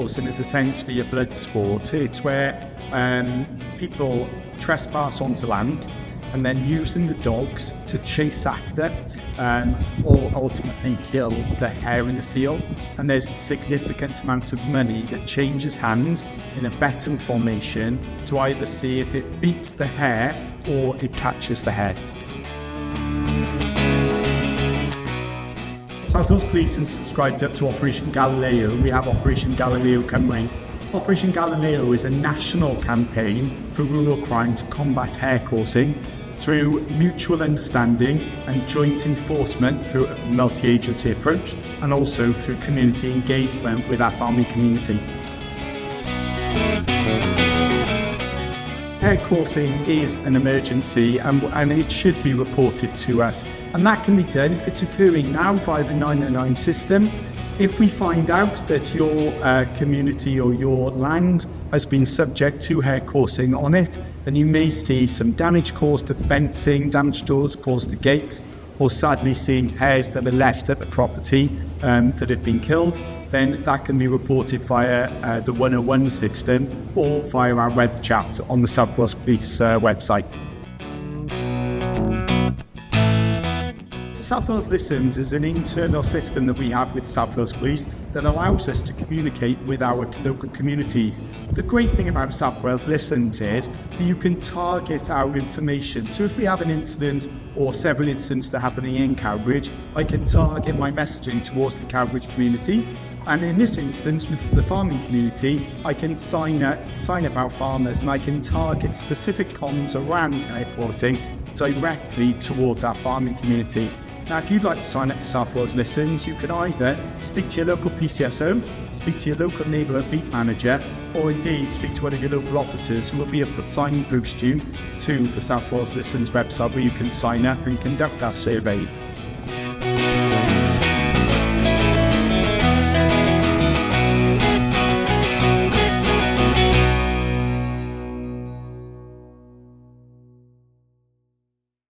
coursing is essentially a blood sport. It's where people trespass onto land and then using the dogs to chase after or ultimately kill the hare in the field. And there's a significant amount of money that changes hands in a betting formation to either see if it beats the hare or it catches the hare. South Wales Police has subscribed up to Operation Galileo. We have Operation Galileo Cymru. Operation Galileo is a national campaign for rural crime to combat hare coursing through mutual understanding and joint enforcement through a multi-agency approach, and also through community engagement with our farming community. Hare coursing is an emergency and it should be reported to us, and that can be done if it's occurring now via the 999 system. If we find out that your community or your land has been subject to hare coursing on it, then you may see some damage caused to fencing, damage caused to gates, or sadly seeing hares that are left at the property that have been killed, then that can be reported via the 101 system or via our web chat on the South Wales Police website. South Wales Listens is an internal system that we have with South Wales Police that allows us to communicate with our local communities. The great thing about South Wales Listens is that you can target our information. So if we have an incident or several incidents that are happening in Cowbridge, I can target my messaging towards the Cowbridge community. And in this instance, with the farming community, I can sign up our farmers, and I can target specific comms around hare coursing directly towards our farming community. Now, if you'd like to sign up for South Wales Listens, you can either speak to your local PCSO, speak to your local neighbourhood beat manager, or indeed speak to one of your local officers who will be able to signpost you to the South Wales Listens website where you can sign up and conduct our survey.